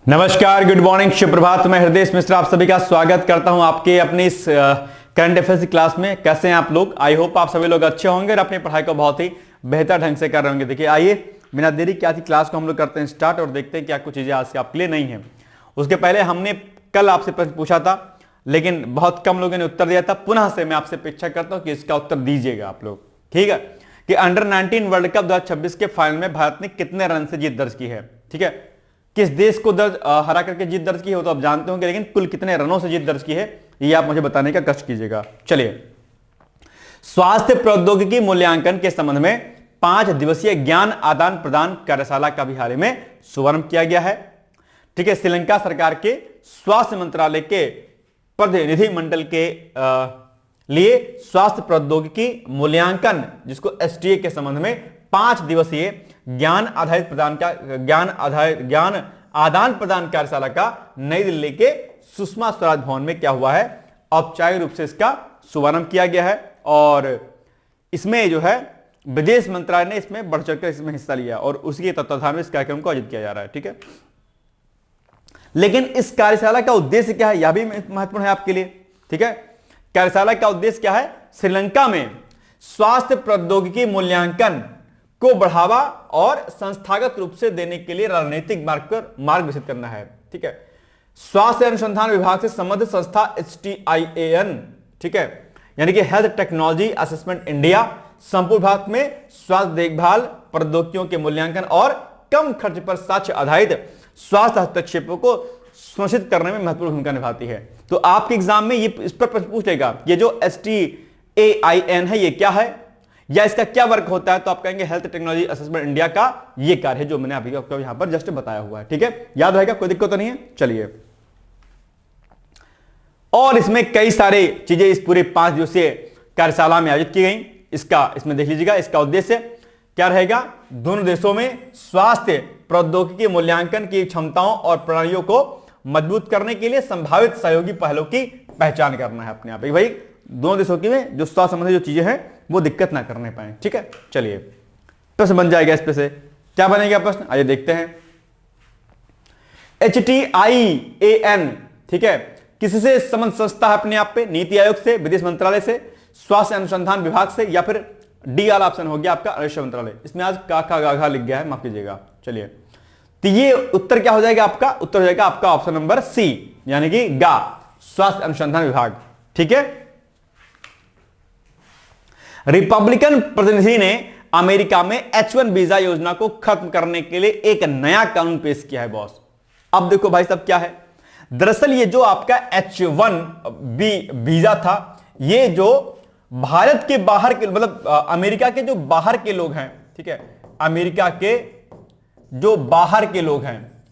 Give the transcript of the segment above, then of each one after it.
नमस्कार, good morning, शुभ प्रभात। मैं हृदय मिश्रा आप सभी का स्वागत करता हूं आपके अपने इस करंट अफेयर्स क्लास में। कैसे हैं आप लोग? आई होप आप सभी लोग अच्छे होंगे और अपनी पढ़ाई को बहुत ही बेहतर ढंग से कर रहे होंगे। देखिए, आइए बिना देरी के आज की क्लास को हम लोग करते हैं स्टार्ट और देखते हैं क्या कुछ चीजें आज से आपके लिए नहीं है। उसके पहले हमने कल आपसे प्रश्न पूछा था, लेकिन बहुत कम लोगों ने उत्तर दिया था। पुनः से मैं आपसे अपेक्षा करता हूं कि इसका उत्तर दीजिएगा आप लोग, ठीक है? कि अंडर 19 वर्ल्ड कप 2026 के फाइनल में भारत ने कितने रन से जीत दर्ज की है, ठीक है? किस देश को हरा करके जीत दर्ज की है वो तो आप जानते होंगे, लेकिन कुल कितने रनों से जीत दर्ज की है ये आप मुझे बताने का कष्ट कीजिएगा। चलिए, स्वास्थ्य प्रौद्योगिकी मूल्यांकन के संबंध में 5 दिवसीय ज्ञान आदान प्रदान कार्यशाला का भी हाल ही में शुभारंभ किया गया है, ठीक है? श्रीलंका सरकार के स्वास्थ्य मंत्रालय के प्रतिनिधि मंडल के लिए स्वास्थ्य प्रौद्योगिकी मूल्यांकन, जिसको एसटीए के संबंध में 5 दिवसीय ज्ञान आदान प्रदान कार्यशाला का नई दिल्ली के सुषमा स्वराज भवन में क्या हुआ है, औपचारिक रूप से इसका शुभारंभ किया गया है। और इसमें जो है विदेश मंत्रालय ने इसमें बढ़ चढ़कर इसमें हिस्सा लिया और उसी तत्वाधान में इस कार्यक्रम को आयोजित किया जा रहा है, ठीक है? लेकिन इस कार्यशाला का उद्देश्य क्या है, यह भी महत्वपूर्ण है आपके लिए, ठीक है? कार्यशाला का उद्देश्य क्या है? श्रीलंका में स्वास्थ्य प्रौद्योगिकी मूल्यांकन को बढ़ावा और संस्थागत रूप से देने के लिए रणनीतिक मार्ग विकसित करना है, ठीक है? स्वास्थ्य अनुसंधान विभाग से संबद्ध संस्था HTIAN, ठीक है, यानी कि हेल्थ टेक्नोलॉजी असेसमेंट इंडिया, संपूर्ण भारत में स्वास्थ्य देखभाल प्रौद्योगिकियों के मूल्यांकन और कम खर्च पर साक्ष्य आधारित स्वास्थ्य हस्तक्षेपों को सुनिश्चित करने में महत्वपूर्ण भूमिका निभाती है। तो आपके एग्जाम में ये इस पर प्रश्न पूछेगा, ये जो HTAIN है ये क्या है या इसका क्या वर्क होता है? तो आप कहेंगे हेल्थ टेक्नोलॉजी असेसमेंट इंडिया का ये कार्य है जो मैंने अभी आपको यहां पर जस्ट बताया हुआ है, ठीक है? याद रहेगा, कोई दिक्कत तो नहीं है। चलिए, और इसमें कई सारे चीजें इस पूरे 5 दिवसीय कार्यशाला में आयोजित की गई। इसमें देख लीजिएगा, इसका उद्देश्य क्या रहेगा? दोनों देशों में स्वास्थ्य प्रौद्योगिकी मूल्यांकन की क्षमताओं और प्रणालियों को मजबूत करने के लिए संभावित सहयोगी पहलों की पहचान करना है अपने आप। भाई, दोनों देशों की में जो स्वास्थ्य संबंधी जो चीजें हैं वो दिक्कत ना करने पाए, ठीक है? चलिए, प्रश्न बन जाएगा इस पे से। क्या बनेगा प्रश्न? आइए देखते हैं। HTIAN, ठीक है, किससे संबंध संस्था है अपने आप पे? नीति आयोग से, विदेश मंत्रालय से, स्वास्थ्य अनुसंधान विभाग से, या फिर डी वाला ऑप्शन हो गया आपका रक्षा मंत्रालय। इसमें आज काका गाघा लिख गया है, माफ कीजिएगा। चलिए, तो ये उत्तर क्या हो जाएगा आपका? उत्तर हो जाएगा आपका ऑप्शन नंबर सी, यानी कि गा, स्वास्थ्य अनुसंधान विभाग, ठीक है? रिपब्लिकन प्रतिनिधि ने अमेरिका में H1 वीजा योजना को खत्म करने के लिए एक नया कानून पेश किया है बॉस। अब देखो भाई साहब क्या है, दरअसल ये जो आपका H1B वीजा था, ये जो भारत के बाहर के मतलब अमेरिका के जो बाहर के लोग हैं, ठीक है, अमेरिका के जो बाहर के लोग हैं,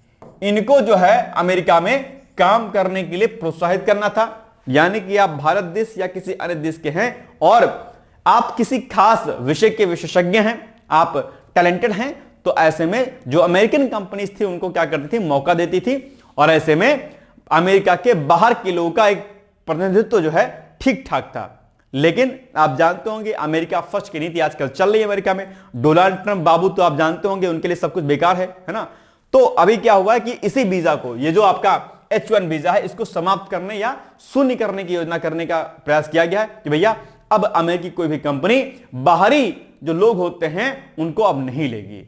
इनको जो है अमेरिका में काम करने के लिए प्रोत्साहित करना था। यानी कि आप भारत देश या किसी अन्य देश के हैं और आप किसी खास विषय के विशेषज्ञ हैं, आप टैलेंटेड हैं, तो ऐसे में जो अमेरिकन कंपनीज थी उनको क्या करती थी? मौका देती थी। और ऐसे में अमेरिका के बाहर के लोगों का एक प्रतिनिधित्व जो है ठीक ठाक था। लेकिन आप जानते होंगे अमेरिका फर्स्ट की नीति आजकल चल रही है अमेरिका में। डोनाल्ड ट्रंप बाबू तो आप जानते होंगे उनके लिए सब कुछ बेकार है ना? तो अभी क्या हुआ है कि इसी वीजा को, ये जो आपका H1 वीजा है, इसको समाप्त करने या शून्य करने की योजना करने का प्रयास किया गया है कि भैया अब अमेरिकी कोई भी कंपनी बाहरी जो लोग होते हैं उनको अब नहीं लेगी।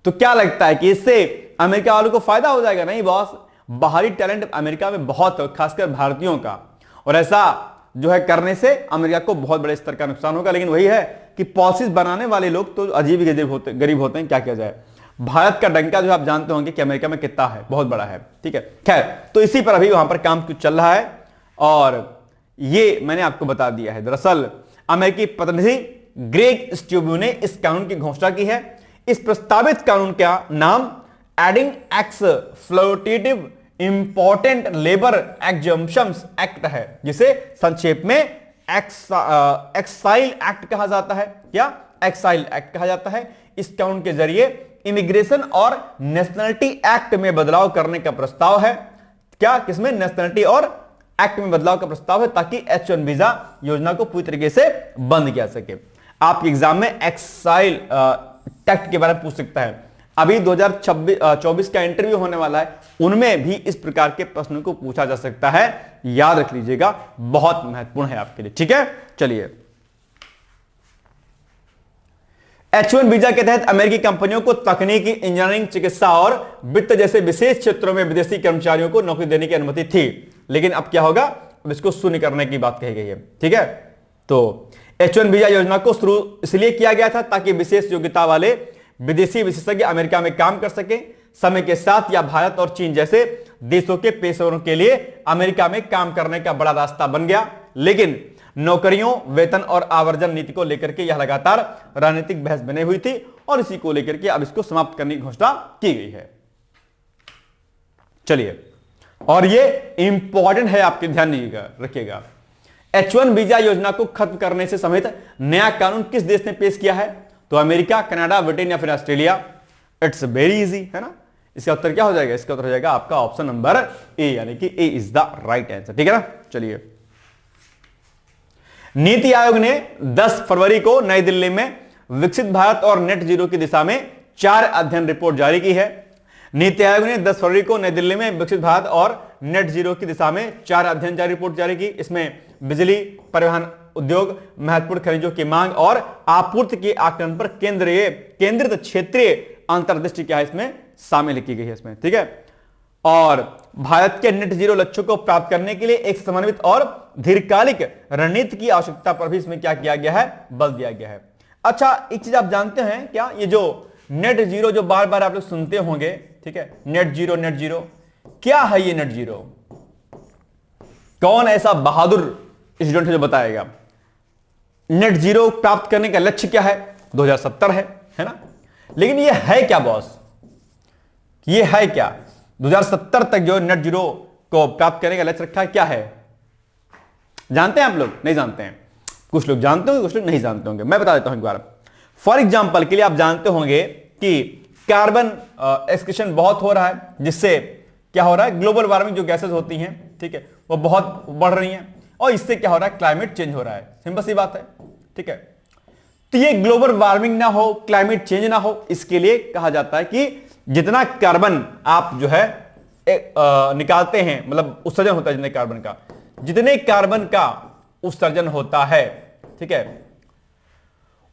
तो क्या लगता है कि इससे अमेरिका वालों को फायदा हो जाएगा? नहीं बॉस, बाहरी टैलेंट अमेरिका में बहुत, खासकर भारतीयों का, और ऐसा जो है करने से अमेरिका को बहुत बड़े स्तर का नुकसान होगा। लेकिन वही है कि पॉलिसीज बनाने वाले लोग तो अजीब गरीब होते हैं, क्या किया जाए। भारत का डंका जो आप जानते होंगे कि अमेरिका में कितना है, बहुत बड़ा है, ठीक है? खैर, तो इसी पर अभी वहां पर काम चल रहा है और ये मैंने आपको बता दिया है। दरअसल अमेरिकी प्रतिनिधि ग्रेग स्ट्यूब्यू ने इस कानून की घोषणा की है। इस प्रस्तावित कानून का नाम adding exploitative important labour exemptions act है, जिसे संक्षेप में एक्साइल एक्ट कहा जाता है। क्या? एक्साइल एक्ट कहा जाता है। इस कानून के जरिए इमिग्रेशन और नेशनलिटी एक्ट में बदलाव करने का प्रस्ताव है। क्या? किसमें? नेशनलिटी और एक्ट में बदलाव का प्रस्ताव है, ताकि H1 वीजा योजना को पूरी तरीके से बंद किया सके। आपके एग्जाम में एक्साइल टैक्ट के बारे में पूछ सकता है। अभी 2024 का इंटरव्यू होने वाला है, उनमें भी इस प्रकार के प्रश्नों को पूछा जा सकता है, याद रख लीजिएगा, बहुत महत्वपूर्ण है आपके लिए। ठीक है, चलिए। H1 वीजा के तहत अमेरिकी कंपनियों को तकनीकी, इंजीनियरिंग, चिकित्सा और वित्त जैसे विशेष क्षेत्रों में विदेशी कर्मचारियों को नौकरी देने की अनुमति थी, लेकिन अब क्या होगा, अब इसको शून्य करने की बात कही गई है। ठीक है, तो H1 वीजा योजना को शुरू इसलिए किया गया था ताकि विशेष योग्यता वाले विदेशी विशेषज्ञ अमेरिका में काम कर सके। समय के साथ यह भारत और चीन जैसे देशों के पेशेवरों के लिए अमेरिका में काम करने का बड़ा रास्ता बन गया, लेकिन नौकरियों, वेतन और आवर्जन नीति को लेकर के यह लगातार राजनीतिक बहस बनी हुई थी और इसी को लेकर के अब इसको समाप्त करने की घोषणा की गई है। चलिए, और ये इंपॉर्टेंट है, आपके ध्यान रखिएगा। H1 वीजा योजना को खत्म करने से समेत नया कानून किस देश ने पेश किया है? तो अमेरिका, कनाडा, ब्रिटेन या फिर ऑस्ट्रेलिया। इट्स वेरी इजी, है ना। इसका उत्तर क्या हो जाएगा? इसका उत्तर हो जाएगा आपका ऑप्शन नंबर ए, यानी कि ए इज द राइट आंसर। ठीक है ना। चलिए, नीति आयोग ने 10 फरवरी को नई दिल्ली में विकसित भारत और नेट जीरो की दिशा में 4 अध्ययन रिपोर्ट जारी की है। नीति आयोग ने 10 फरवरी को नई दिल्ली में विकसित भारत और नेट जीरो की दिशा में 4 अध्ययन जारी रिपोर्ट जारी की। इसमें बिजली, परिवहन उद्योग, महत्वपूर्ण खनिजों की मांग और आपूर्ति के आकलन पर केंद्रित क्षेत्रीय अंतर्दृष्टि क्या है इसमें शामिल की गई है इसमें। ठीक है, और भारत के नेट जीरो लक्ष्यों को प्राप्त करने के लिए एक समन्वित और दीर्घकालिक रणनीति की आवश्यकता पर भी इसमें क्या किया गया है? बल दिया गया है। अच्छा, एक चीज आप जानते हैं क्या, ये जो नेट जीरो जो बार बार आप लोग सुनते होंगे, ठीक है, नेट जीरो, नेट जीरो क्या है? ये नेट जीरो कौन ऐसा बहादुर स्टूडेंट है जो बताएगा? नेट जीरो प्राप्त करने का लक्ष्य क्या है? 2070 है ना। लेकिन ये है क्या बॉस? ये है क्या? 2070 तक जो नेट जीरो को प्राप्त करने का लक्ष्य रखा है, क्या है? जानते हैं आप लोग? नहीं जानते हैं। कुछ लोग जानते होंगे, कुछ लोग नहीं जानते होंगे। मैं बता देता हूं एक बार। फॉर एग्जाम्पल के लिए आप जानते होंगे कि कार्बन एक्सक्रीशन बहुत हो रहा है, जिससे क्या हो रहा है? ग्लोबल वार्मिंग जो गैसेस होती हैं, ठीक है, वो बहुत बढ़ रही हैं और इससे क्या हो रहा है? क्लाइमेट चेंज हो रहा है। सिंपल सी बात है। ठीक है, तो ये ग्लोबल वार्मिंग ना हो, क्लाइमेट चेंज ना हो, इसके लिए कहा जाता है कि जितना कार्बन आप जो है निकालते हैं, मतलब उत्सर्जन होता है जितने कार्बन का, जितने कार्बन का उत्सर्जन होता है, ठीक है,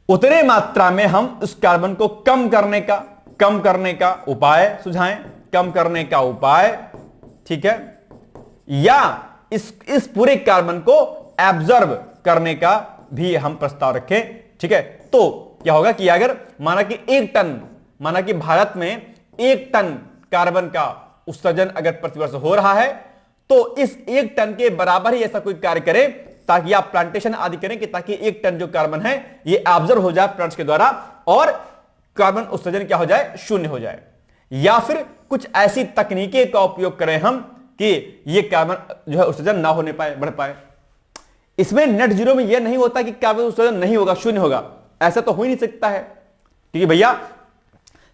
उतने मात्रा में हम उस कार्बन को कम करने का उपाय सुझाएं, कम करने का उपाय, ठीक है, या इस पूरे कार्बन को एब्जॉर्ब करने का भी हम प्रस्ताव रखें। ठीक है, तो क्या होगा कि अगर माना कि भारत में 1 टन कार्बन का उत्सर्जन अगर प्रतिवर्ष हो रहा है, तो इस 1 टन के बराबर ही ऐसा कोई कार्य करें ताकि आप प्लांटेशन आदि करें कि ताकि 1 टन जो कार्बन है ये एब्जॉर्ब हो जाए प्लांट्स के द्वारा और कार्बन उत्सर्जन क्या हो जाए? शून्य हो जाए। या फिर कुछ ऐसी तकनीकें का उपयोग करें हम कि ये कार्बन जो है उत्सर्जन ना होने पाए, बढ़ पाए। इसमें नेट जीरो में यह नहीं होता कि कार्बन उत्सर्जन नहीं होगा, शून्य होगा, ऐसा तो हो ही नहीं सकता है। क्योंकि भैया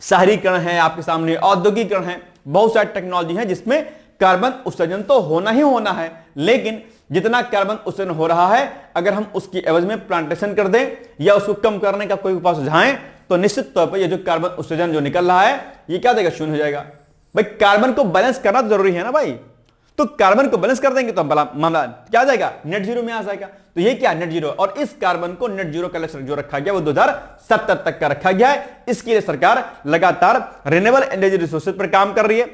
शहरीकरण है, आपके सामने औद्योगिकरण है, बहुत सारी टेक्नोलॉजी है जिसमें कार्बन उत्सर्जन तो होना ही होना है, लेकिन जितना कार्बन उत्सर्जन हो रहा है अगर हम उसकी एवज में प्लांटेशन कर दें या उसको कम करने का कोई उपाय सुझाएं तो निश्चित तौर पर ये जो कार्बन उत्सर्जन जो निकल रहा है ये क्या देगा? शून्य हो जाएगा। भाई कार्बन को बैलेंस करना तो जरूरी है ना भाई, तो कार्बन को बैलेंस कर देंगे तो मामला क्या आ जाएगा? नेट जीरो में आ जाएगा। तो ये क्या? Net zero. और इस कार्बन को नेट जीरो का लक्ष्य जो रखा गया वो 2070 तक का रखा गया है। इसके लिए सरकार लगातार रिन्यूएबल एनर्जी रिसोर्सेज पर काम कर रही है,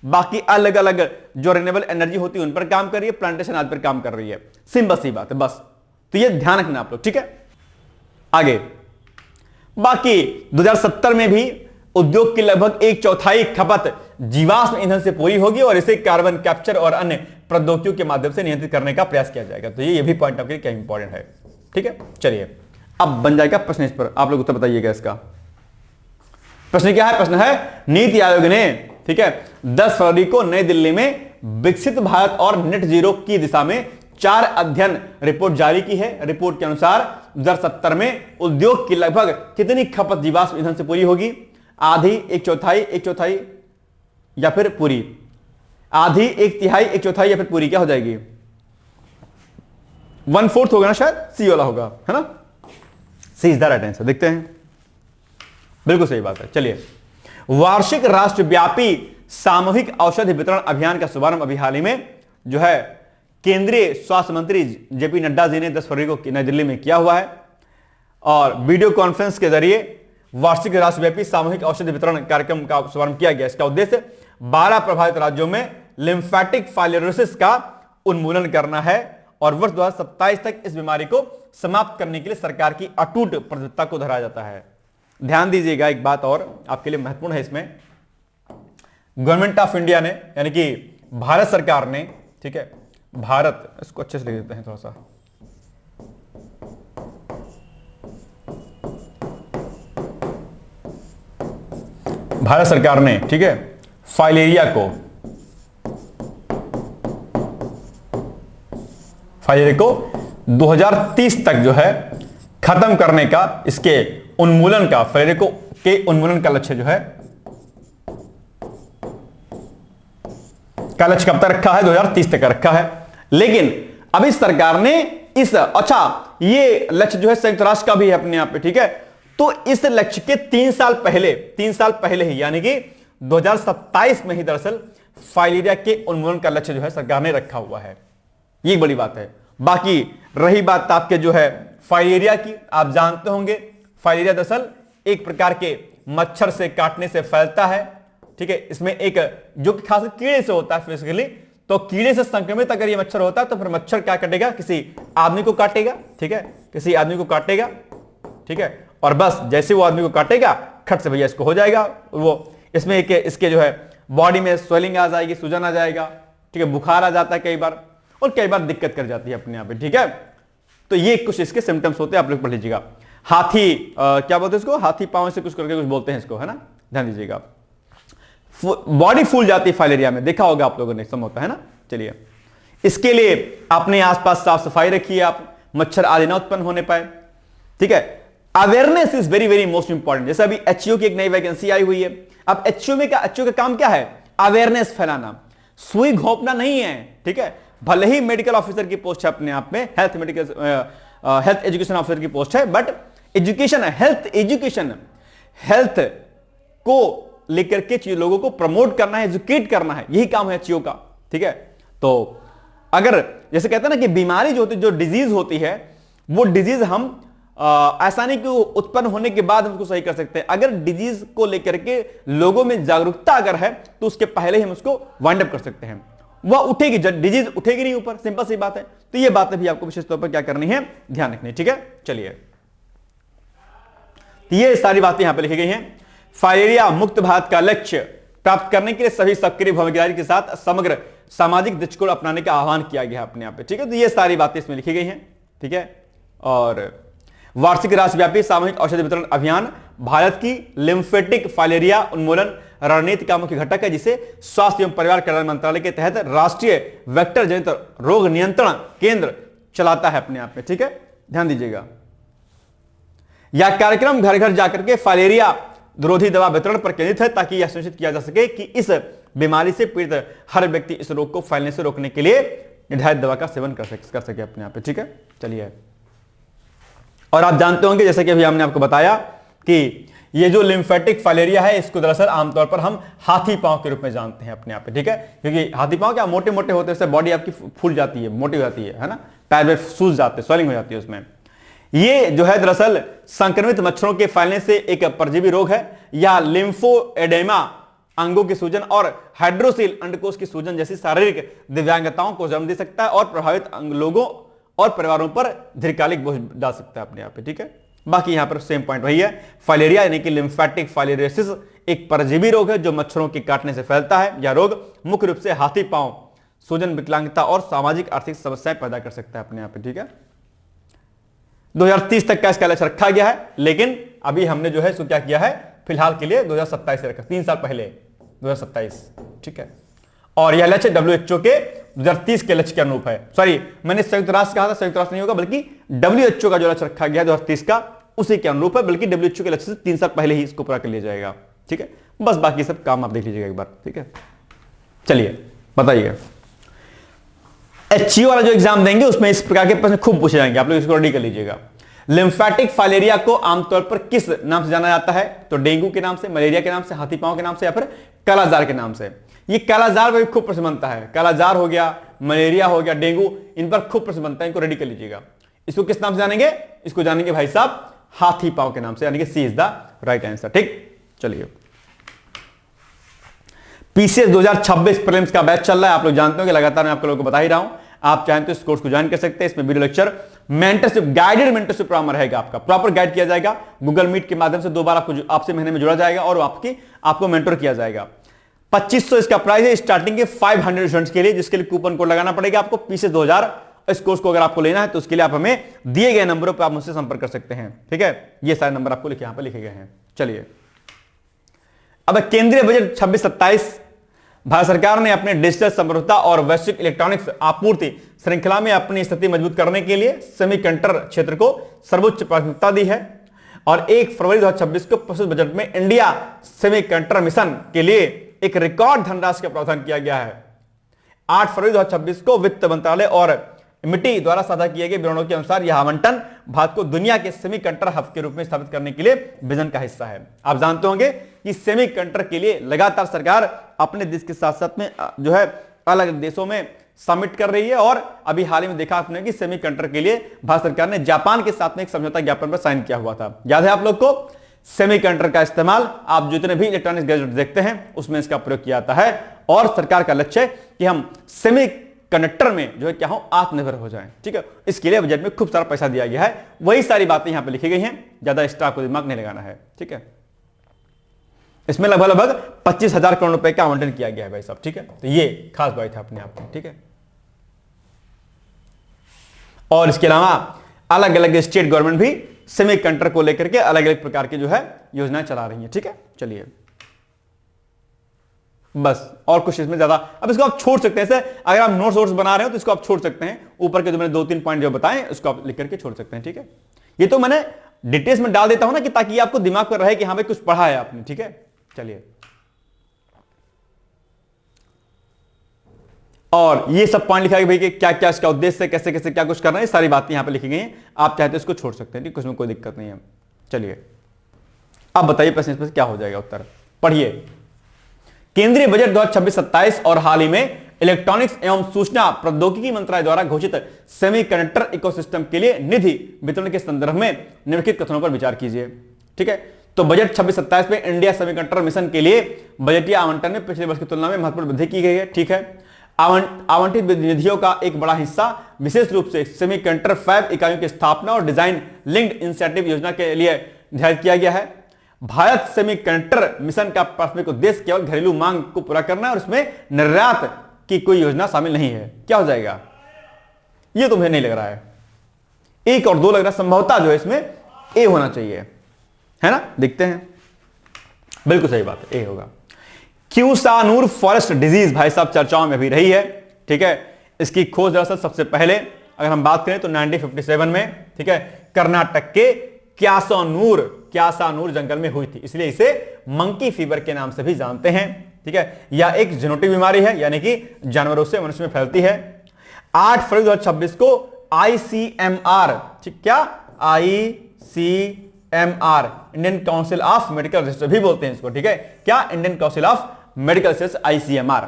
बाकी अलग अलग जो रिन्यूएबल एनर्जी होती है उन पर काम कर रही है, प्लांटेशन आदि पर काम कर रही है। सिंपल सी बात है बस। तो ये ध्यान रखना आप लोग, ठीक है। आगे बाकी 2070 में भी उद्योग की लगभग 1/4 खपत जीवाश्म ईंधन से पूरी होगी और इसे कार्बन कैप्चर और अन्य प्रौद्योगिकियों के माध्यम से नियंत्रित करने का प्रयास किया जाएगा। तो ये भी पॉइंट आपके क्या इंपॉर्टेंट है, ठीक है। चलिए अब बन जाएगा प्रश्न, इस पर आप लोग उत्तर बताइएगा। इसका प्रश्न क्या है? प्रश्न है नीति आयोग ने, ठीक है, 10 फरवरी को नई दिल्ली में विकसित भारत और नेट जीरो की दिशा में 4 अध्ययन रिपोर्ट जारी की है। रिपोर्ट के अनुसार 2070 में उद्योग की लगभग कितनी खपत जीवाश्म ईंधन से पूरी होगी? आधी, 1/4 या फिर पूरी? आधी, 1/3, 1/4 या फिर पूरी? क्या हो जाएगी? 1/4 होगा ना, शायद सी वाला होगा, है ना। सी इज द राइट आंसर। देखते हैं, बिल्कुल सही बात है। चलिए वार्षिक राष्ट्रव्यापी सामूहिक औषधि वितरण अभियान का शुभारंभ अभी हाल ही में जो है केंद्रीय स्वास्थ्य मंत्री जेपी नड्डा जी ने 10 फरवरी को नई दिल्ली में किया हुआ है और वीडियो कॉन्फ्रेंस के जरिए वार्षिक राष्ट्रव्यापी सामूहिक औषधि वितरण कार्यक्रम का शुभारंभ किया गया। इसका उद्देश्य 12 प्रभावित राज्यों में लिम्फेटिक फाइलोरोसिस का उन्मूलन करना है और वर्ष 2027 तक इस बीमारी को समाप्त करने के लिए सरकार की अटूट प्रतिबद्धता को दोहराया जाता है। ध्यान दीजिएगा, एक बात और आपके लिए महत्वपूर्ण है इसमें, गवर्नमेंट ऑफ इंडिया ने यानी कि भारत सरकार ने, ठीक है, भारत, इसको अच्छे से लिख देते हैं थोड़ा सा, भारत सरकार ने, ठीक है, फाइलेरिया को 2030 तक जो है खत्म करने का, इसके उन्मूलन का, फाइलेरिया के उन्मूलन का लक्ष्य जो है, का लक्ष्य कब तक रखा है? 2030 तक रखा है। लेकिन अभी सरकार ने इस, अच्छा ये लक्ष्य जो है संयुक्त राष्ट्र का भी है अपने आप पे, ठीक है, तो इस लक्ष्य के 3 साल पहले ही यानी कि 2027 में ही दरअसल फाइलेरिया के उन्मूलन का लक्ष्य जो है सरकार ने रखा हुआ है। ये बड़ी बात है। बाकी रही बात आपके जो है फाइलेरिया की, आप जानते होंगे फाइलेरिया दरअसल एक प्रकार के मच्छर से काटने से फैलता है, ठीक है। इसमें एक जो कि खास कीड़े से होता है फिजिकली, तो कीड़े से संक्रमित अगर ये मच्छर होता है तो फिर मच्छर क्या काटेगा? किसी आदमी को काटेगा, ठीक है, किसी आदमी को काटेगा, ठीक है, और बस जैसे वो आदमी को काटेगा खट से भैया इसको हो जाएगा, वो इसमें एक इसके जो है बॉडी में स्वेलिंग आ जाएगी, सूजन आ जाएगा, ठीक है, बुखार आ जाता है कई बार, और कई बार दिक्कत कर जाती है अपने आप में, ठीक है। तो ये कुछ इसके सिम्टम्स होते हैं, आप लोग पढ़ लीजिएगा। हाथी क्या बोलते हैं इसको? हाथी पांव से कुछ करके कुछ बोलते हैं इसको, है ना, ध्यान दीजिएगा। बॉडी फूल जाती है फाइलेरिया में, देखा होगा आप लोगों ने, सम होता है ना। चलिए, इसके लिए अपने आसपास साफ सफाई रखिए, आप मच्छर आदि ना उत्पन्न होने पाए, ठीक है। Awareness is very very most important. जैसे अभी एचओ की एक नई वैकेंसी आई हुई है। अब एचओ का काम क्या है? अवेयरनेस फैलाना, सुई घोंपना नहीं है, ठीक है। भले ही मेडिकल ऑफिसर की पोस्ट है अपने आप में, हेल्थ एजुकेशन ऑफिसर की पोस्ट है, बट एजुकेशन है, हेल्थ एजुकेशन, हेल्थ को लेकर के लोगों को प्रमोट करना है, एजुकेट करना है, यही काम है एचओ का, ठीक है। तो अगर जैसे कहते हैं ना कि बीमारी जो होती, जो डिजीज होती है, वो डिजीज हम आसानी को उत्पन्न होने के बाद हम उसको सही कर सकते हैं। अगर डिजीज को लेकर के लोगों में जागरूकता अगर है तो उसके पहले ही हम उसको वाइंड अप कर सकते हैं, वह उठेगी, डिजीज उठेगी नहीं ऊपर, सिंपल सी बात है। तो ये बातें भी आपको विशेष तौर पर क्या करनी है, ध्यान रखनी है, ठीक है। चलिए, तो ये सारी बातें यहां पर लिखी गई हैं। फाइलेरिया मुक्त भारत का लक्ष्य प्राप्त करने के लिए सभी सक्रिय भागीदारी के साथ समग्र सामाजिक दृष्टिकोण अपनाने का आह्वान किया गया अपने आप पे, ठीक है। तो ये सारी बातें इसमें लिखी गई हैं, ठीक है। और वार्षिक राष्ट्रव्यापी सामूहिक औषधि वितरण अभियान भारत की लिम्फेटिक फाइलेरिया उन्मूलन रणनीति का मुख्य घटक है, जिसे स्वास्थ्य एवं परिवार कल्याण मंत्रालय के तहत राष्ट्रीय वेक्टर जनित रोग नियंत्रण केंद्र चलाता है अपने आप में, ठीक है, ध्यान दीजिएगा। यह कार्यक्रम घर घर जाकर के फाइलेरिया विरोधी दवा वितरण पर केंद्रित है, ताकि यह सुनिश्चित किया जा सके कि इस बीमारी से पीड़ित हर व्यक्ति इस रोग को फैलने से रोकने के लिए निर्धारित दवा का सेवन कर सके अपने आप पे, ठीक है। चलिए, और आप जानते होंगे जैसे कि अभी हमने आपको बताया कि ये जो लिम्फेटिक फाइलेरिया है, इसको दरअसल आमतौर पर हम हाथी पांव के रूप में जानते हैं अपने आप पे, ठीक है। क्योंकि हाथी पांव क्या मोटे मोटे होते हैं, बॉडी आपकी फूल जाती है, मोटी हो जाती है ना, पैर में सूज जाते हैं, स्वेलिंग हो जाती है उसमें। ये जो है दरअसल संक्रमित मच्छरों के फैलने से एक परजीवी रोग है। या लिम्फोएडेमा अंगों की सूजन और हाइड्रोसील अंडकोश की सूजन जैसी शारीरिक दिव्यांगताओं को जन्म दे सकता है और प्रभावित लोगों और परिवारों पर दीर्घकालिक बोझ डाल सकता है अपने आप पे, ठीक है। बाकी यहां पर सेम पॉइंट वही है। फाइलेरिया यानी कि लिम्फेटिक फाइलेरियोसिस एक परजीवी रोग है जो मच्छरों के काटने से फैलता है। यह रोग मुख्य रूप से हाथी पांव सूजन, विकलांगता और सामाजिक आर्थिक समस्याएं पैदा कर सकता है अपने आप पे, ठीक है। 2030 तक का इसका लक्ष्य रखा गया है, लेकिन अभी हमने जो है इसको क्या किया है, फिलहाल के लिए 2027 से रखा, 3 साल पहले 2027, ठीक है। और यह लक्ष्य WHO के 2030 के लक्ष्य के अनुरूप है। सॉरी, मैंने संयुक्त राष्ट्र कहा था, संयुक्त राष्ट्र नहीं होगा, बल्कि WHO का जो लक्ष्य रखा गया 2030 का, उसी के अनुरूप है। बल्कि WHO के लक्ष्य से 3 साल पहले ही इसको पूरा कर लिया जाएगा, ठीक है। बस बाकी सब काम आप देख लीजिएगा एक बार, ठीक है। चलिए बताइए, HCO वाला जो एग्जाम देंगे उसमें इस प्रकार के प्रश्न खूब पूछे जाएंगे, आप लोग इसको रेडी कर लीजिएगा। लिम्फेटिक फाइलेरिया को आमतौर पर किस नाम से जाना जाता है? तो डेंगू के नाम से, मलेरिया के नाम से, हाथी पांव के नाम से, या फिर कालाजार के नाम से। ये कालाजार में भी खूब प्रश्न बनता है। कालाजार हो गया, मलेरिया हो गया, डेंगू, इन पर खूब प्रश्न बनता है, इनको रेडी कर लीजिएगा। इसको किस नाम से जानेंगे? इसको जानेंगे भाई साहब हाथी पांव के नाम से, यानी कि सी इज द राइट आंसर। ठीक, चलिए। पीसीएस 2026 प्रीलिम्स का बैच चल रहा है, आप लोग जानते हो कि लगातार मैं आप लोगों को बता ही रहा हूं। आप चाहें तो इस कोर्स को ज्वाइन कर सकते हैं। इसमें video lecture, mentorship, guided mentorship programme रहेगा, आपका प्रॉपर गाइड किया जाएगा। गूगल मीट के माध्यम से 2 बार आपसे महीने में जुड़ा जाएगा और आपको मेंटर किया जाएगा। 2500 इसका प्राइस है स्टार्टिंग के 500 स्टूडेंट्स के लिए, जिसके लिए कूपन कोड लगाना पड़ेगा आपको पीसीएस 2000। इस कोर्स को अगर आपको लेना है तो उसके लिए आप हमें दिए गए नंबरों पर आप मुझसे संपर्क कर सकते हैं। ठीक है, ये सारे नंबर आपको यहां पर लिखे गए हैं। चलिए, अब केंद्रीय बजट 26-27 भारत सरकार ने अपने डिजिटल समृद्धता और वैश्विक इलेक्ट्रॉनिक्स आपूर्ति श्रृंखला में अपनी स्थिति मजबूत करने के लिए सेमीकंडक्टर क्षेत्र को सर्वोच्च प्राथमिकता दी है और 1 फरवरी 2026 को प्रस्तुत बजट में इंडिया सेमीकंडक्टर मिशन के लिए एक रिकॉर्ड धनराशि का प्रावधान किया गया है। 8 फरवरी 2026 को वित्त मंत्रालय और मिटी द्वारा साझा किए गए विवरणों के अनुसार यह आवंटन भारत को दुनिया के सेमीकंडक्टर हब के रूप में स्थापित करने के लिए विजन का हिस्सा है। आप जानते होंगे कि सेमीकंडक्टर के लिए लगातार सरकार अपने देश के साथ साथ में जो है अलग देशों में सबमिट कर रही है और अभी हाल ही में देखा आपने कि सेमीकंडक्टर के लिए भारत सरकार ने जापान के साथ में एक समझौता ज्ञापन पर साइन किया हुआ था। याद है आप लोग को? सेमीकंडक्टर का इस्तेमाल आप जितने भी इलेक्ट्रॉनिक्स गैजेट देखते हैं उसमें इसका प्रयोग किया जाता है और सरकार का लक्ष्य है कि हम सेमीकंडक्टर में जो है क्या हो, आत्मनिर्भर हो जाएं। ठीक है, इसके लिए बजट में खूब सारा पैसा दिया गया है। वही सारी बातें यहां पे लिखी गई हैं, ज्यादा एक्स्ट्रा को दिमाग नहीं लगाना है। ठीक है, इसमें लगभग 25,000 करोड़ रुपए का आवंटन किया गया है भाई साहब। ठीक है, तो ये खास बात है अपने आप में। ठीक है, और इसके अलावा अलग अलग स्टेट गवर्नमेंट भी सेमीकंडक्टर को लेकर के अलग अलग प्रकार की जो है योजनाएं चला रही हैं। ठीक है, चलिए, बस और कुछ इसमें ज्यादा अब इसको आप छोड़ सकते हैं। ऐसे अगर आप नोट्स बना रहे हो तो इसको आप छोड़ सकते हैं। ऊपर के जो मैंने 2-3 पॉइंट जो बताएं उसको आप लिख करके छोड़ सकते हैं। ठीक है, ये तो मैंने डिटेल्स में डाल देता हूं ना कि ताकि आपको दिमाग पर रहे कि हाँ भाई कुछ पढ़ा है आपने। ठीक है, चलिए, और ये सब पॉइंट लिखा है भाई कि क्या क्या इसका उद्देश्य है, कैसे कैसे क्या कुछ करना है, सारी बातें यहां पे लिखी गई हैं। आप चाहते इसको छोड़ सकते हैं। ठीक, उसमें कोई दिक्कत नहीं है। चलिए, अब बताइए प्रश्न इस पर क्या हो जाएगा उत्तर। पढ़िए, केंद्रीय बजट 2026-27 और हाल ही में इलेक्ट्रॉनिक्स एवं सूचना प्रौद्योगिकी मंत्रालय द्वारा घोषित सेमीकंडक्टर इकोसिस्टम के लिए निधि वितरण के संदर्भ में निम्नलिखित कथनों पर विचार कीजिए। ठीक है, तो बजट 26-27 में इंडिया सेमीकंडक्टर मिशन के लिए बजटीय आवंटन में पिछले वर्ष की तुलना में महत्वपूर्ण वृद्धि की गई है। ठीक है, आवंटित निधियों का एक बड़ा हिस्सा विशेष रूप से सेमीकंडक्टर फैब इकाइयों की स्थापना और डिजाइन लिंक्ड इंसेंटिव योजना के लिए निर्धारित किया गया है। भारत सेमीकंडक्टर मिशन का प्राथमिक उद्देश्य केवल घरेलू मांग को पूरा करना है और इसमें निर्यात की कोई योजना शामिल नहीं है। क्या हो जाएगा? ये तो मुझे नहीं लग रहा है। 1 और 2 लग रहा है, संभवतः जो है इसमें ए होना चाहिए, है ना? देखते हैं, बिल्कुल सही बात है, ए होगा। क्यूसानूर फॉरेस्ट डिजीज भाई साहब चर्चाओं में भी रही है। ठीक है, इसकी खोज दरअसल सबसे पहले अगर हम बात करें तो 1957 में, ठीक है, कर्नाटक के क्यासानूर जंगल में हुई थी, इसलिए इसे मंकी फीवर के नाम से भी जानते हैं। ठीक है, यह एक जेनेटिक बीमारी है, यानी कि जानवरों से मनुष्य में फैलती है। 8 फरवरी 2026 को ICMR, ठीक, क्या ICMR, Indian council of medical research भी बोलते हैं इसको। ठीक है, क्या? Indian council of medical research, ICMR।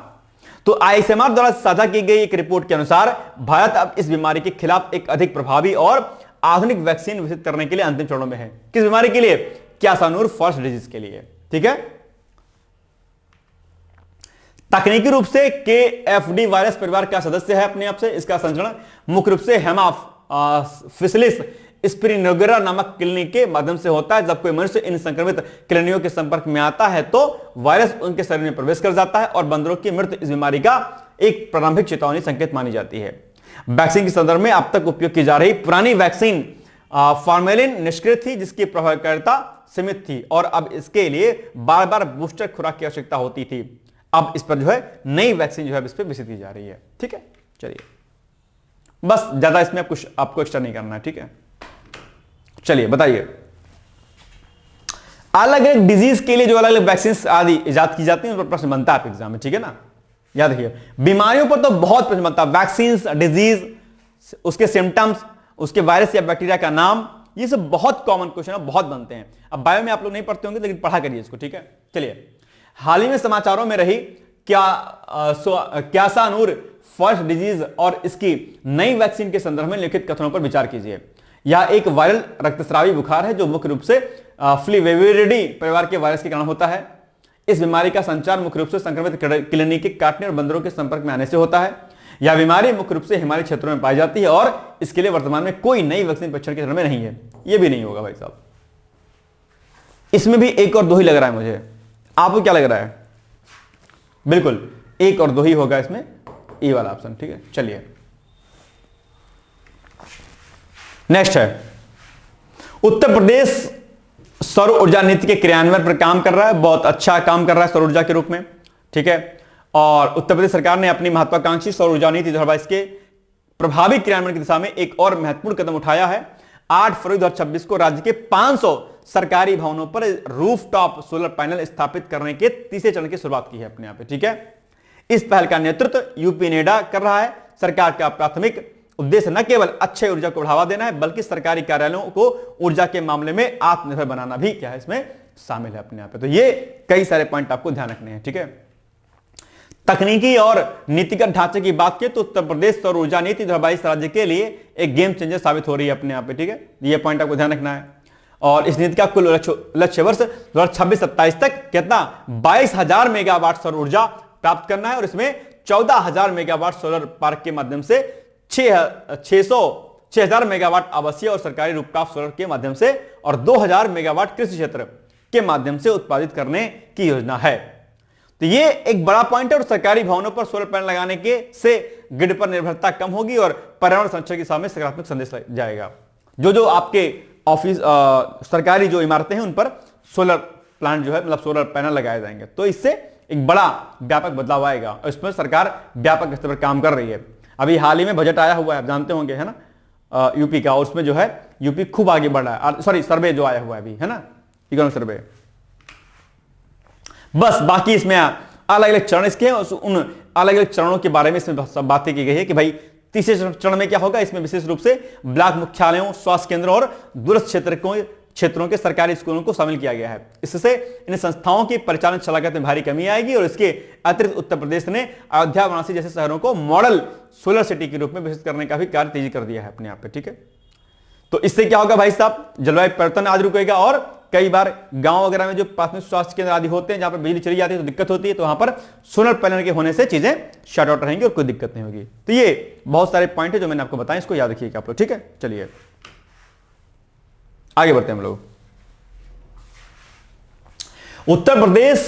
तो ICMR द्वारा साझा की गई एक रिपोर्ट के अनुसार भारत अब इस बीमारी के खिलाफ एक अधिक प्रभावी और आधुनिक वैक्सीन विकसित करने के लिए अंतिम चरणों में है। किस बीमारी के लिए? क्यासानूर फॉरेस्ट डिजीज के लिए। ठीक है, तकनीकी रूप से KFD वायरस परिवार का सदस्य है अपने आप से। इसका संचरण मुख्य रूप से हेमाफिलिस स्पिरिनोगेरा नामक किलनी के माध्यम से होता है। जब कोई मनुष्य इन संक्रमित किलनियों के संपर्क में आता है तो वायरस उनके शरीर में प्रवेश कर जाता है और बंदरों की मृत्यु इस बीमारी का एक प्रारंभिक चेतावनी संकेत मानी जाती है। वैक्सीन के संदर्भ में अब तक उपयोग की जा रही पुरानी वैक्सीन फॉर्मेलिन निष्क्रिय थी, जिसकी प्रभावकारिता सीमित थी और अब इसके लिए बार बार बूस्टर खुराक की आवश्यकता होती थी। अब इस पर जो है नई वैक्सीन जो है इस पर विकसित की जा रही है। ठीक है, चलिए, बस ज्यादा इसमें कुछ आपको एक्स्ट्रा नहीं करना है। ठीक है, चलिए बताइए, अलग अलग डिजीज के लिए जो अलग अलग वैक्सीन आदि इजाद की जाती हैं उन पर प्रश्न बनता है एग्जाम में। ठीक है ना, याद रखिए, बीमारियों पर तो बहुत प्रश्न बनता है। वैक्सीन, डिजीज, उसके सिम्टम्स, उसके वायरस या बैक्टीरिया का नाम, ये सब बहुत कॉमन क्वेश्चन है, बहुत बनते हैं। अब बायो में आप लोग नहीं पढ़ते होंगे लेकिन पढ़ा करिए इसको, ठीक है। चलिए, हाल ही में समाचारों में रही क्यासानूर फर्स्ट डिजीज और इसकी नई वैक्सीन के संदर्भ में लिखित कथनों पर विचार कीजिए। यह एक वायरल रक्तस्रावी बुखार है जो मुख्य रूप से फ्लेविरिडी परिवार के वायरस के कारण होता है। इस बीमारी का संचार मुख्य रूप से संक्रमित किलनी के काटने और बंदरों के संपर्क में आने से होता है। यह बीमारी मुख्य रूप से हिमालय क्षेत्रों में पाई जाती है और इसके लिए वर्तमान में कोई नई वैक्सीन परीक्षण के चरण में नहीं है। यह भी नहीं होगा भाई साहब। इसमें भी 1 और 2 ही लग रहा है मुझे, आपको क्या लग रहा है? बिल्कुल 1 और 2 ही होगा इसमें, ए वाला ऑप्शन, ठीक है। चलिए नेक्स्ट है, उत्तर प्रदेश सौर ऊर्जा नीति के क्रियान्वयन पर काम कर रहा है, बहुत अच्छा काम कर रहा है सौर ऊर्जा के रूप में, ठीक है। और उत्तर प्रदेश सरकार ने अपनी महत्वाकांक्षी सौर ऊर्जा नीति 2022 के प्रभावी क्रियान्वयन की दिशा में एक और महत्वपूर्ण कदम उठाया है। 8 फरवरी 2026 को राज्य के 500 सरकारी भवनों पर रूफटॉप सोलर पैनल स्थापित करने के तीसरे चरण की शुरुआत की है अपने यहाँ पे, ठीक है। इस पहल का नेतृत्व यूपी नेडा कर रहा है। सरकार का प्राथमिक उद्देश्य न केवल अक्षय ऊर्जा को बढ़ावा देना है बल्कि सरकारी कार्यालयों को ऊर्जा के मामले में आत्मनिर्भर बनाना भी क्या है इसमें शामिल है अपने यहाँ पे। तो ये कई सारे पॉइंट आपको ध्यान रखने हैं, ठीक है। तकनीकी और नीतिगत ढांचे की बात की तो उत्तर प्रदेश सौर ऊर्जा नीति 2022 राज्य के लिए एक गेम चेंजर साबित हो रही है अपने यहाँ पे, ठीक है। ये पॉइंट आपको ध्यान रखना है। और इस नीति का कुल लक्ष्य वर्ष 2026-27 तक कितना 22,000 मेगावाट सौर ऊर्जा प्राप्त करना है और इसमें 14,000 मेगावाट सोलर पार्क के माध्यम से 6,000 मेगावाट आवासीय और सरकारी रूफटॉप सोलर के माध्यम से और 2,000 मेगावाट कृषि क्षेत्र के माध्यम से उत्पादित करने की योजना है। तो ये एक बड़ा पॉइंट है और सरकारी भवनों पर सोलर पैनल लगाने के से ग्रिड पर निर्भरता कम होगी और पर्यावरण संरक्षण की दिशा में सकारात्मक संदेश जाएगा। जो आपके ऑफिस सरकारी जो इमारतें हैं उन पर सोलर प्लांट जो है मतलब सोलर पैनल लगाए जाएंगे, तो इससे एक बड़ा व्यापक बदलाव आएगा और इसमें सरकार व्यापक स्तर पर काम कर रही है। अभी हाल ही में बजट आया हुआ है, आप जानते होंगे, है ना, यूपी का, और उसमें जो है यूपी खूब आगे बढ़ रहा है। सॉरी, सर्वे जो आया हुआ है अभी, है ना, इकोनॉमिक सर्वे। बस बाकी इसमें अलग अलग चरण इसके हैं, उन अलग अलग चरणों के बारे में इसमें सब बातें की गई है कि भाई तीसरे चरण में क्या होगा। इसमें विशेष रूप से ब्लॉक मुख्यालयों, स्वास्थ्य केंद्रों और दूरस्थ क्षेत्रों के सरकारी स्कूलों को शामिल किया गया है। इससे इन संस्थाओं की परिचालन लागत में भारी कमी आएगी और इसके अतिरिक्त उत्तर प्रदेश ने अयोध्या, वाराणसी जैसे शहरों को मॉडल सोलर सिटी के रूप में विकसित करने का भी कार्य तेजी कर दिया है अपने आप पे, ठीक है। तो इससे क्या होगा भाई साहब, जलवायु परिवर्तन आज रुकेगा और कई बार गांव वगैरह में जो प्राथमिक स्वास्थ्य केंद्र आदि होते हैं जहां पर बिजली चली जाती है तो दिक्कत होती है, तो वहां पर सोलर पैनल के होने से चीजें शट आउट रहेंगी और कोई दिक्कत नहीं होगी। तो ये बहुत सारे पॉइंट है जो मैंने आपको बताया, इसको याद रखिएगा आप लोग, ठीक है। चलिए आगे बढ़ते हैं हम लोग। उत्तर प्रदेश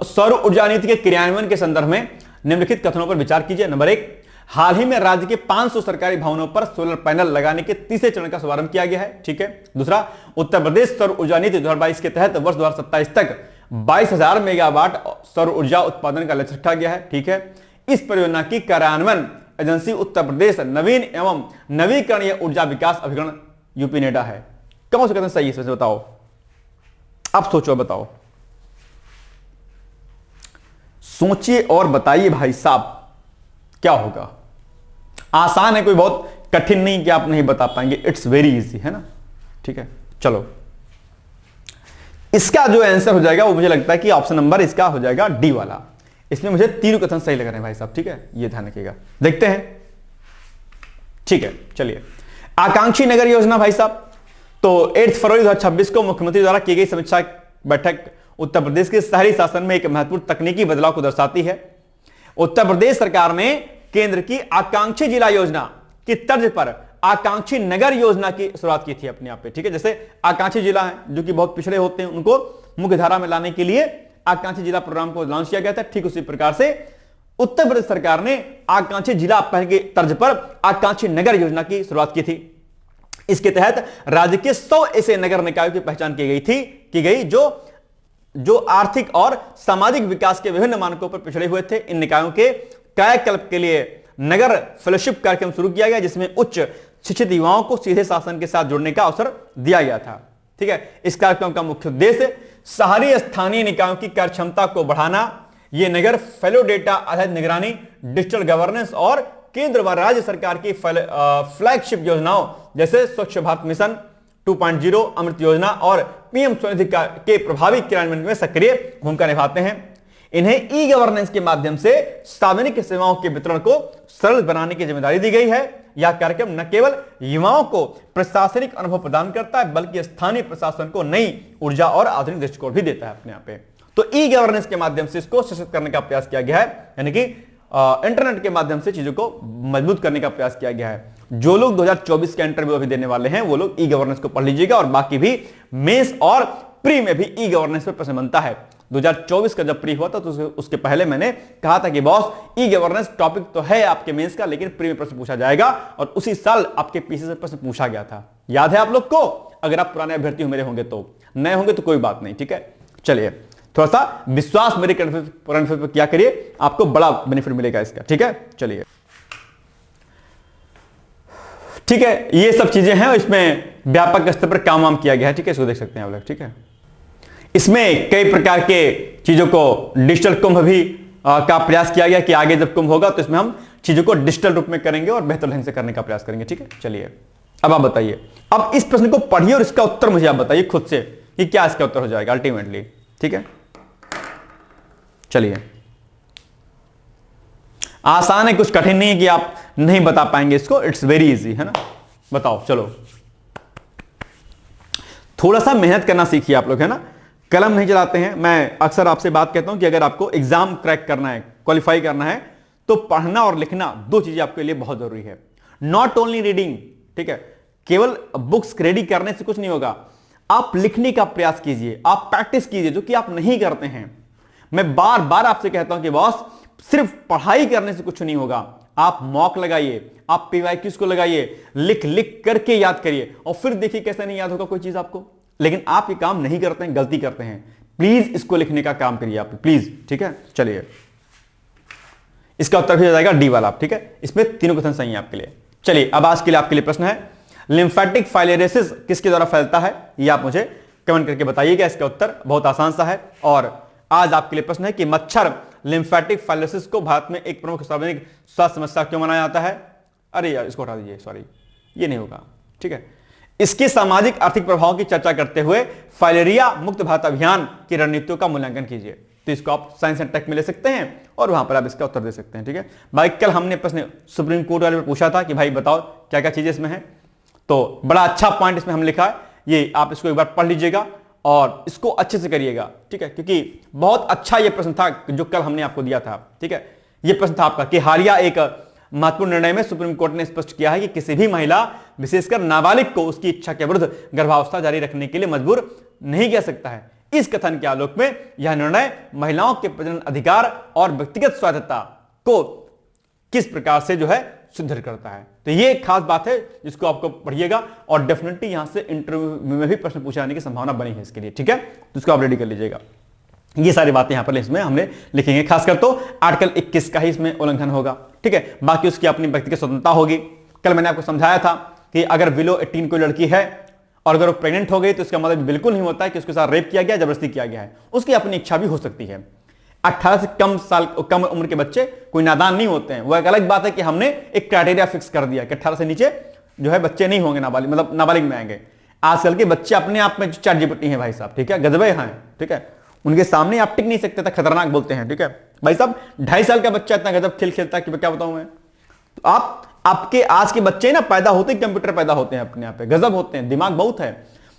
सौर ऊर्जा नीति के क्रियान्वयन के संदर्भ में निम्नलिखित कथनों पर विचार कीजिए। नंबर 1, हाल ही में राज्य के 500 सरकारी भवनों पर सोलर पैनल लगाने के तीसरे चरण का शुभारंभ किया गया है, ठीक है। दूसरा, उत्तर प्रदेश सौर ऊर्जा नीति 2022 के तहत वर्ष 2027 तक 22,000 मेगावाट सौर ऊर्जा उत्पादन का लक्ष्य रखा गया है, ठीक है। इस परियोजना की कार्यान्वयन एजेंसी उत्तर प्रदेश नवीन एवं नवीकरणीय ऊर्जा विकास अभिकरण यूपी नेडा है। कौन सा कथन सही है बताओ, आप सोचो, बताओ, सोचिए और बताइए भाई साहब क्या होगा। आसान है, कोई बहुत कठिन नहीं कि आप नहीं बता पाएंगे, इट्स वेरी इजी, है ना, ठीक है। चलो इसका जो आंसर हो जाएगा वो मुझे लगता है कि ऑप्शन नंबर इसका हो जाएगा डी वाला। इसमें मुझे तीनों कथन सही लग रहे हैं भाई साहब, ठीक है, ये ध्यान रखिएगा। देखते हैं, ठीक है। चलिए, आकांक्षी नगर योजना भाई साहब, तो 8 फरवरी 2026 को मुख्यमंत्री द्वारा की गई समीक्षा बैठक उत्तर प्रदेश के शहरी शासन में एक महत्वपूर्ण तकनीकी बदलाव को दर्शाती है। उत्तर प्रदेश सरकार ने केंद्र की आकांक्षी जिला योजना की तर्ज पर आकांक्षी नगर योजना की शुरुआत की थी अपने आप पे, ठीक है। जैसे आकांक्षी जिला है जो कि बहुत पिछड़े होते हैं, उनको मुख्य धारा में लाने के लिए आकांक्षी जिला प्रोग्राम को लॉन्च किया गया था। ठीक उसी प्रकार से उत्तर प्रदेश सरकार ने आकांक्षी जिला पहल के तर्ज पर आकांक्षी नगर योजना की शुरुआत की थी। इसके तहत राज्य के 100 ऐसे नगर निकायों की पहचान की गई जो आर्थिक और सामाजिक विकास के विभिन्न मानकों पर पिछड़े हुए थे। इन निकायों के कायाकल्प के लिए नगर फेलोशिप कार्यक्रम शुरू किया गया, जिसमें उच्च शिक्षित युवाओं को सीधे शासन के साथ जुड़ने का अवसर दिया गया था, ठीक है। इस कार्यक्रम का मुख्य उद्देश्य शहरी स्थानीय निकायों की कार्यक्षमता को बढ़ाना, ये नगर फेलो डेटा आधारित निगरानी, डिजिटल गवर्नेंस और केंद्र व राज्य सरकार की फ्लैगशिप योजनाओं जैसे स्वच्छ भारत मिशन 2.0, अमृत योजना और पीएम स्वनिधि के प्रभावी क्रियान्वयन में सक्रिय भूमिका निभाते हैं। इन्हें ई गवर्नेंस के माध्यम से सार्वजनिक सेवाओं के वितरण को सरल बनाने की जिम्मेदारी दी गई है। यह कार्यक्रम न केवल युवाओं को प्रशासनिक अनुभव प्रदान करता है बल्कि स्थानीय प्रशासन को नई ऊर्जा और आधुनिक दृष्टिकोण भी देता है अपने यहाँ पे। तो ई गवर्नेंस के माध्यम से इसको सशक्त करने का प्रयास किया गया है, यानी कि इंटरनेट के माध्यम से चीजों को मजबूत करने का प्रयास किया गया है। जो लोग 2024 का इंटरव्यू अभी देने वाले हैं वो लोग ई गवर्नेंस को पढ़ लीजिएगा, और बाकी भी मेंस और प्री में भी ई गवर्नेंस पर प्रश्न बनता है। 2024 का जब प्री हुआ था तो उसके पहले मैंने कहा था कि बॉस ई गवर्नेंस टॉपिक तो है आपके मेंस का, लेकिन प्री में प्रश्न पूछा जाएगा, और उसी साल आपके पीसी से प्रश्न पूछा गया था। याद है आप लोग को? अगर आप पुराने अभ्यर्थी मेरे होंगे तो, नए होंगे तो कोई बात नहीं, ठीक है। चलिए थोड़ा सा विश्वास मेरे करंट अफेयर पर क्या करिए, आपको बड़ा बेनिफिट मिलेगा इसका, ठीक है। चलिए ठीक है, ये सब चीजें हैं, इसमें व्यापक स्तर पर काम वाम किया गया है, ठीक है। इसको देख सकते हैं आप लोग, ठीक है। इसमें कई प्रकार के चीजों को डिजिटल कुंभ भी का प्रयास किया गया कि आगे जब कुंभ होगा तो इसमें हम चीजों को डिजिटल रूप में करेंगे और बेहतर ढंग से करने का प्रयास करेंगे, ठीक है। चलिए अब आप बताइए, अब इस प्रश्न को पढ़िए और इसका उत्तर मुझे आप बताइए खुद से कि क्या इसका उत्तर हो जाएगा अल्टीमेटली, ठीक है। चलिए आसान है, कुछ कठिन नहीं है कि आप नहीं बता पाएंगे इसको, इट्स वेरी इजी, है ना। बताओ, चलो थोड़ा सा मेहनत करना सीखिए आप लोग, है ना। कलम नहीं चलाते हैं। मैं अक्सर आपसे बात कहता हूं कि अगर आपको एग्जाम क्रैक करना है, क्वालिफाई करना है, तो पढ़ना और लिखना दो चीजें आपके लिए बहुत जरूरी है। नॉट ओनली रीडिंग, ठीक है। केवल बुक्स रेडी करने से कुछ नहीं होगा, आप लिखने का प्रयास कीजिए, आप प्रैक्टिस कीजिए, जो कि आप नहीं करते हैं। मैं बार बार आपसे कहता हूं कि बॉस सिर्फ पढ़ाई करने से कुछ नहीं होगा, आप मॉक लगाइए, आप पीवाईक्यूज को लगाइए, लिख लिख करके याद करिए, और फिर देखिए कैसे नहीं याद होगा कोई चीज आपको। लेकिन आप ये काम नहीं करते हैं, गलती करते हैं। प्लीज इसको लिखने का काम करिए आप, प्लीज, ठीक है। चलिए इसका उत्तर भी हो जाएगा डी वाला, ठीक है। इसमें तीनों क्वेश्चन सही है आपके लिए। चलिए अब आज के लिए आपके लिए प्रश्न है, लिम्फेटिक फाइलेरियोसिस किसके द्वारा फैलता है, ये आप मुझे कमेंट करके बताइएगा। इसका उत्तर बहुत आसान सा है। और आज आपके लिए प्रश्न है कि मच्छर लिम्फेटिक फाइलेरियोसिस को भारत में एक प्रमुख सार्वजनिक स्वास्थ्य समस्या क्यों माना जाता है। अरे यार इसको हटा दीजिए, सॉरी ये नहीं होगा, ठीक है। इसके सामाजिक आर्थिक प्रभाव की चर्चा करते हुए फाइलेरिया मुक्त भारत अभियान की रणनीतियों का मूल्यांकन कीजिए। तो इसको आप साइंस एंड टेक में ले सकते हैं और वहां पर आप इसका उत्तर दे सकते हैं, ठीक है भाई। कल हमने प्रश्न सुप्रीम कोर्ट वाले में पूछा था कि भाई बताओ क्या क्या चीजें इसमें है, तो बड़ा अच्छा पॉइंट इसमें हम लिखा है, ये आप इसको एक बार पढ़ लीजिएगा और इसको अच्छे से करिएगा, ठीक है। क्योंकि बहुत अच्छा ये प्रश्न था जो कल हमने आपको दिया था, ठीक है। ये प्रश्न था आपका कि हालिया एक महत्वपूर्ण निर्णय में सुप्रीम कोर्ट ने स्पष्ट किया है कि किसी भी महिला, विशेषकर नाबालिग को उसकी इच्छा के विरुद्ध गर्भावस्था जारी रखने के लिए मजबूर नहीं किया सकता है। इस कथन के आलोक में यह निर्णय महिलाओं के प्रजनन अधिकार और व्यक्तिगत स्वायत्तता को किस प्रकार से जो है सुदृढ़ करता है। तो ये एक खास बात है जिसको आपको पढ़िएगा, और डेफिनेटली यहां से इंटरव्यू में भी प्रश्न पूछे जाने की संभावना बनी है इसके लिए, ठीक है। तो इसको आप रेडी कर लीजिएगा। ये सारी बातें यहां पर इसमें हमने लिखेंगे, खासकर तो आर्टिकल 21 का ही इसमें उल्लंघन होगा, ठीक है। बाकी उसकी अपनी व्यक्तिगत स्वतंत्रता होगी। कल मैंने आपको समझाया था कि अगर बिलो 18 कोई लड़की है और अगर वो प्रेग्नेंट हो गई तो इसका मतलब बिल्कुल नहीं होता है कि उसके साथ रेप किया गया, जबरदस्ती किया गया है। उसकी अपनी इच्छा भी हो सकती है। 18 से कम उम्र के बच्चे कोई नादान नहीं होते हैं। वो एक अलग बात है कि हमने एक क्राइटेरिया फिक्स कर दिया कि 18 से नीचे जो है बच्चे नहीं होंगे, नाबालिग मतलब नाबालिग में आएंगे। आजकल के बच्चे अपने आप में चैट जीपीटी हैं भाई साहब, ठीक है, गजबे हैं, ठीक है। उनके सामने आप टिक नहीं सकते था, खतरनाक बोलते हैं, ठीक है भाई साहब। 2.5 साल का बच्चा इतना गजब खेल खेलता है कि क्या बताऊं मैं। तो आपके आज के बच्चे ना पैदा होते ही कंप्यूटर पैदा होते हैं अपने आप पे, गजब होते हैं, दिमाग बहुत है।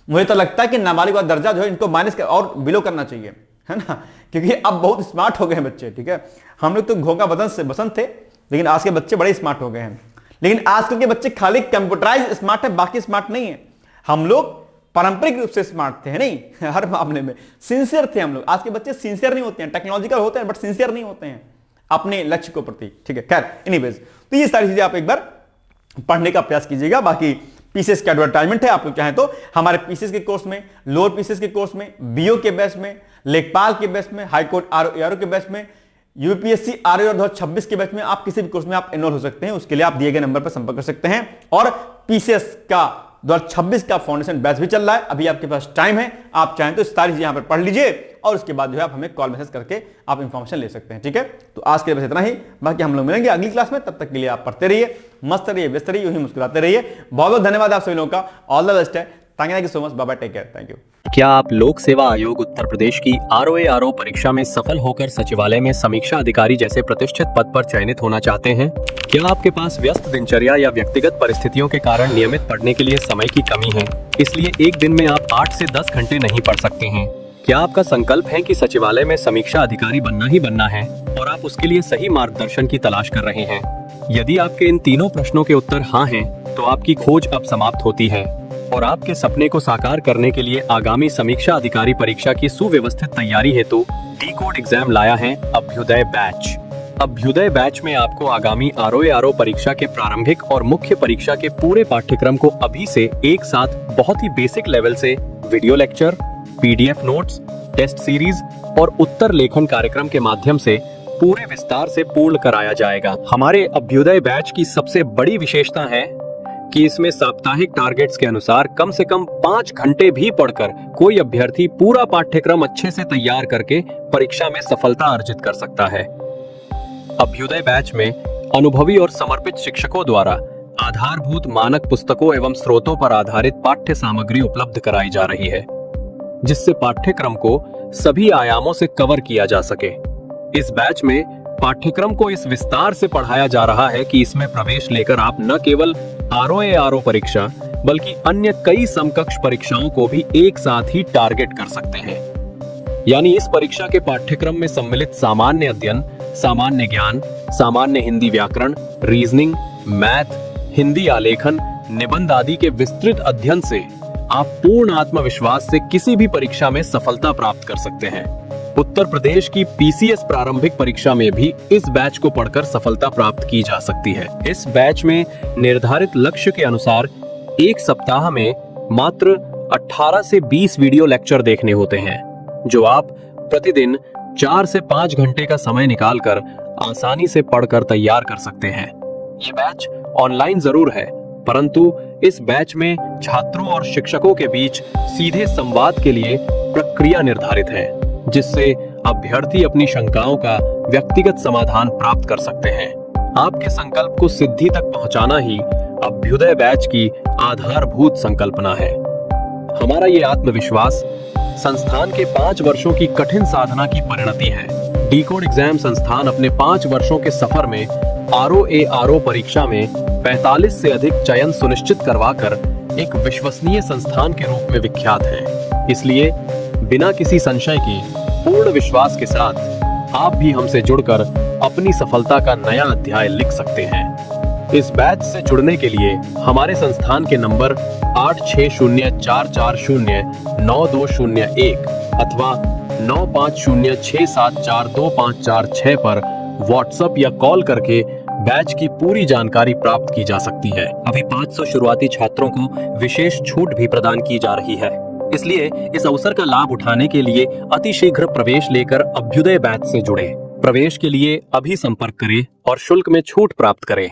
मुझे तो लगता है कि नाबालिग का दर्जा जो है इनको माइनस और बिलो करना चाहिए, है ना, क्योंकि अब बहुत स्मार्ट हो गए हैं बच्चे, ठीक है। हम लोग तो घोंगा बसंत थे, लेकिन आज के बच्चे बड़े स्मार्ट हो गए हैं। लेकिन आजकल के बच्चे खाली कंप्यूटराइज स्मार्ट है, बाकी स्मार्ट नहीं है। हम लोग पारंपरिक रूप से स्मार्ट थे, नहीं हर मामले में सिंसियर थे हम लोग। आज के बच्चे सिंसियर नहीं होते हैं, टेक्नोलॉजिकल होते हैं बट सिंसियर नहीं होते हैं अपने लक्ष्य को प्रति, ठीक है। खैर एनीवेज, तो ये सारी चीजें आप एक बार पढ़ने का प्रयास कीजिएगा। बाकी पीसीएस का एडवर्टाइजमेंट है, आप लोग चाहें तो हमारे पीसीएस के कोर्स में, लोअर पीसीएस के कोर्स में, बीओ के बैच में, लेखपाल के बैच में, हाईकोर्ट आरओ के बैच में, यूपीएससी आरओ 2026 के बैच में, आप किसी भी कोर्स में आप एनरोल हो सकते हैं। उसके लिए आप दिए गए नंबर पर संपर्क कर सकते हैं। और पीसीएस का 2026 का फाउंडेशन बैच भी चल रहा है, अभी आपके पास टाइम है, आप चाहें तो सारी चीजें यहां पर पढ़ लीजिए और उसके बाद जो है आप हमें कॉल मैसेज करके आप इंफॉर्मेशन ले सकते हैं, ठीक है। तो आज के लिए बस इतना ही, बाकी हम लोग मिलेंगे अगली क्लास में। तब तक के लिए आप पढ़ते रहिए, मस्त रहिए, व्यस्त रहिए, यूं ही मुस्कुराते रहिए। बहुत बहुत धन्यवाद आप सभी लोगों का, ऑल द बेस्ट है। Thank you so much, bye bye, take care, thank you. क्या आप लोक सेवा आयोग उत्तर प्रदेश की ROA परीक्षा में सफल होकर सचिवालय में समीक्षा अधिकारी जैसे प्रतिष्ठित पद पर चयनित होना चाहते हैं? क्या आपके पास व्यस्त दिनचर्या या व्यक्तिगत परिस्थितियों के कारण नियमित पढ़ने के लिए समय की कमी है, इसलिए एक दिन में आप 8 से 10 घंटे नहीं पढ़ सकते हैं? क्या आपका संकल्प है कि सचिवालय में समीक्षा अधिकारी बनना ही बनना है और आप उसके लिए सही मार्गदर्शन की तलाश कर रहे हैं? यदि आपके इन तीनों प्रश्नों के उत्तर हाँ हैं, तो आपकी खोज अब समाप्त होती है और आपके सपने को साकार करने के लिए आगामी समीक्षा अधिकारी परीक्षा की सुव्यवस्थित तैयारी हेतु D-Code एग्जाम लाया है अभ्युदय बैच। अभ्युदय बैच में आपको आगामी ROA परीक्षा के प्रारंभिक और मुख्य परीक्षा के पूरे पाठ्यक्रम को अभी से एक साथ बहुत ही बेसिक लेवल से video lecture, PDF notes, test series और उत्तर लेखन कार्यक्रम के माध्यम से पूरे विस्तार से पूर्ण कराया जाएगा। हमारे अभ्युदय बैच की सबसे बड़ी विशेषता है कि इसमें साप्ताहिक टारगेट्स के अनुसार कम से कम 5 घंटे भी पढ़कर कोई अभ्यर्थी पूरा पाठ्यक्रम अच्छे से तैयार करके परीक्षा में सफलता अर्जित कर सकता है। अभ्युदय बैच में अनुभवी और समर्पित शिक्षकों द्वारा आधारभूत मानक पुस्तकों एवं स्रोतों पर आधारित पाठ्य सामग्री उपलब्ध कराई जा रही है, जिससे पाठ्यक्रम को सभी आयामों से कवर किया जा सके। इस बैच में पाठ्यक्रम को इस विस्तार से पढ़ाया जा रहा है कि इसमें प्रवेश लेकर आप न केवल ROA परीक्षा बल्कि अन्य कई समकक्ष परीक्षाओं को भी एक साथ ही टारगेट कर सकते हैं। यानी इस परीक्षा के पाठ्यक्रम में सम्मिलित सामान्य अध्ययन, सामान्य ज्ञान, सामान्य हिंदी व्याकरण, रीजनिंग, मैथ, हिंदी आलेखन, निबंध आदि के विस्तृत अध्ययन से आप पूर्ण आत्मविश्वास से किसी भी परीक्षा में सफलता प्राप्त कर सकते हैं। उत्तर प्रदेश की PCS प्रारंभिक परीक्षा में भी इस बैच को पढ़कर सफलता प्राप्त की जा सकती है। इस बैच में निर्धारित लक्ष्य के अनुसार एक सप्ताह में मात्र 18 से 20 वीडियो लेक्चर देखने होते हैं, जो आप प्रतिदिन 4 से 5 घंटे का समय निकालकर आसानी से पढ़कर तैयार कर सकते हैं। ये बैच ऑनलाइन जरूर है, परंतु इस बैच में छात्रों और शिक्षकों के बीच सीधे संवाद के लिए प्रक्रिया निर्धारित है, जिससे अभ्यर्थी अपनी शंकाओं का व्यक्तिगत समाधान प्राप्त कर सकते हैं। आपके संकल्प को सिद्धि तक पहुंचाना ही अभ्युदय बैच की आधारभूत संकल्पना है। हमारा ये आत्मविश्वास संस्थान के 5 वर्षों की कठिन साधना की परिणति है। D-Code एग्जाम संस्थान अपने 5 वर्षों के सफर में ROA परीक्षा में 45 से अधिक चयन सुनिश्चित करवाकर एक विश्वसनीय संस्थान के रूप में विख्यात है। इसलिए बिना किसी संशय की पूर्ण विश्वास के साथ आप भी हमसे जुड़कर अपनी सफलता का नया अध्याय लिख सकते हैं। इस बैच से जुड़ने के लिए हमारे संस्थान के नंबर 8604409201 अथवा 9506742546 पर व्हाट्सएप या कॉल करके बैच की पूरी जानकारी प्राप्त की जा सकती है। अभी 500 शुरुआती छात्रों को विशेष छूट भी प्रदान की जा रही है, इसलिए इस अवसर का लाभ उठाने के लिए अतिशीघ्र प्रवेश लेकर अभ्युदय बैच से जुड़े। प्रवेश के लिए अभी संपर्क करें और शुल्क में छूट प्राप्त करें।